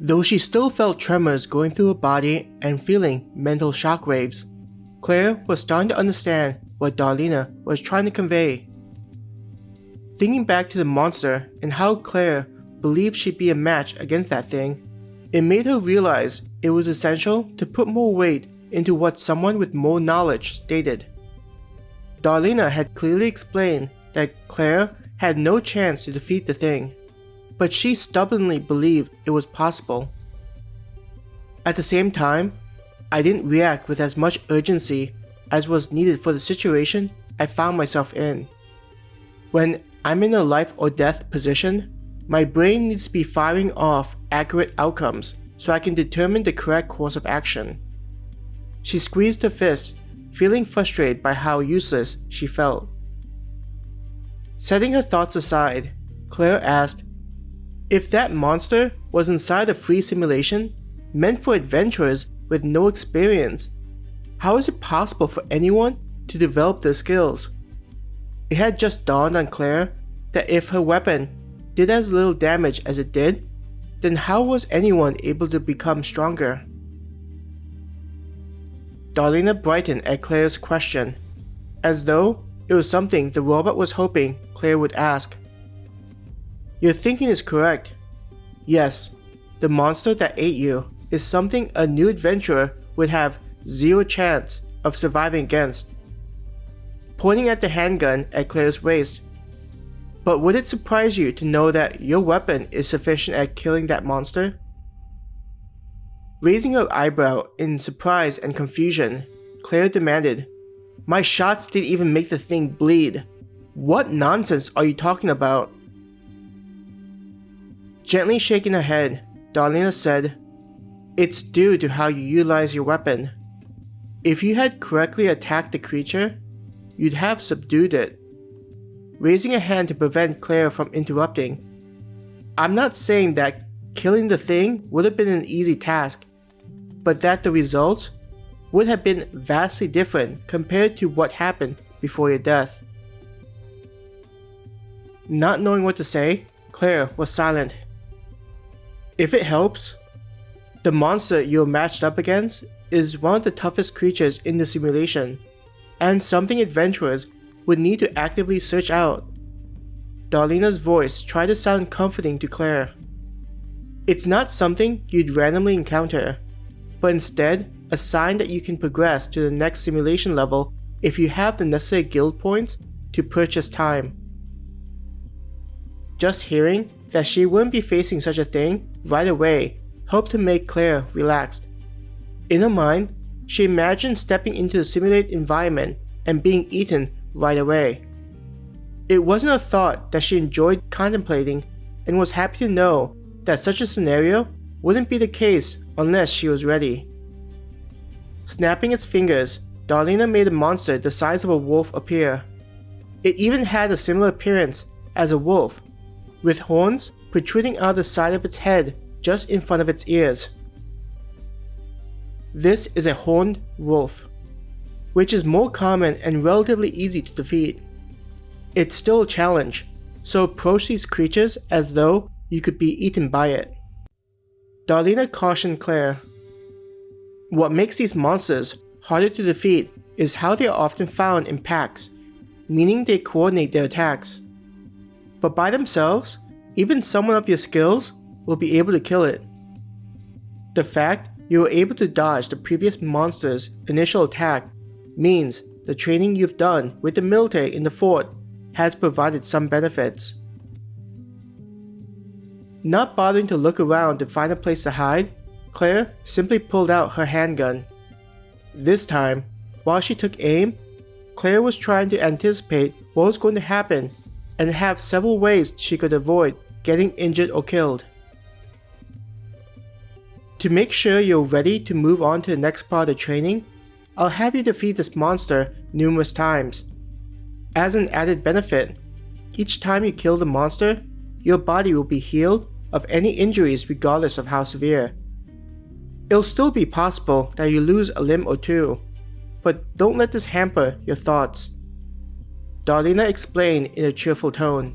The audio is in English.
Though she still felt tremors going through her body and feeling mental shockwaves, Claire was starting to understand what Darlena was trying to convey. Thinking back to the monster and how Claire believed she'd be a match against that thing, it made her realize it was essential to put more weight into what someone with more knowledge stated. Darlena had clearly explained that Claire had no chance to defeat the thing, but she stubbornly believed it was possible. At the same time, I didn't react with as much urgency as was needed for the situation I found myself in. When I'm in a life or death position, my brain needs to be firing off accurate outcomes so I can determine the correct course of action. She squeezed her fist, feeling frustrated by how useless she felt. Setting her thoughts aside, Claire asked, if that monster was inside a free simulation meant for adventurers with no experience, how is it possible for anyone to develop their skills? It had just dawned on Claire that if her weapon did as little damage as it did, then how was anyone able to become stronger? Darlena brightened at Claire's question, as though it was something the robot was hoping Claire would ask. Your thinking is correct. Yes, the monster that ate you is something a new adventurer would have zero chance of surviving against. Pointing at the handgun at Claire's waist. But would it surprise you to know that your weapon is sufficient at killing that monster? Raising her eyebrow in surprise and confusion, Claire demanded, my shots didn't even make the thing bleed. What nonsense are you talking about? Gently shaking her head, Darlena said, it's due to how you utilize your weapon. If you had correctly attacked the creature, you'd have subdued it. Raising a hand to prevent Claire from interrupting, I'm not saying that killing the thing would have been an easy task, but that the results would have been vastly different compared to what happened before your death. Not knowing what to say, Claire was silent. If it helps, the monster you're matched up against is one of the toughest creatures in the simulation, and something adventurers would need to actively search out. Darlena's voice tried to sound comforting to Claire. It's not something you'd randomly encounter, but instead a sign that you can progress to the next simulation level if you have the necessary guild points to purchase time. Just hearing that she wouldn't be facing such a thing right away helped to make Claire relaxed. In her mind, she imagined stepping into the simulated environment and being eaten right away. It wasn't a thought that she enjoyed contemplating and was happy to know that such a scenario wouldn't be the case unless she was ready. Snapping its fingers, Darlena made a monster the size of a wolf appear. It even had a similar appearance as a wolf, with horns protruding out the side of its head just in front of its ears. This is a horned wolf, which is more common and relatively easy to defeat. It's still a challenge, so approach these creatures as though you could be eaten by it. Darlena cautioned Claire. What makes these monsters harder to defeat is how they are often found in packs, meaning they coordinate their attacks. But by themselves, even someone of your skills will be able to kill it. The fact you were able to dodge the previous monster's initial attack means the training you've done with the military in the fort has provided some benefits. Not bothering to look around to find a place to hide, Claire simply pulled out her handgun. This time, while she took aim, Claire was trying to anticipate what was going to happen and have several ways she could avoid getting injured or killed. To make sure you're ready to move on to the next part of the training, I'll have you defeat this monster numerous times. As an added benefit, each time you kill the monster, your body will be healed of any injuries regardless of how severe. It'll still be possible that you lose a limb or two, but don't let this hamper your thoughts. Darlena explained in a cheerful tone.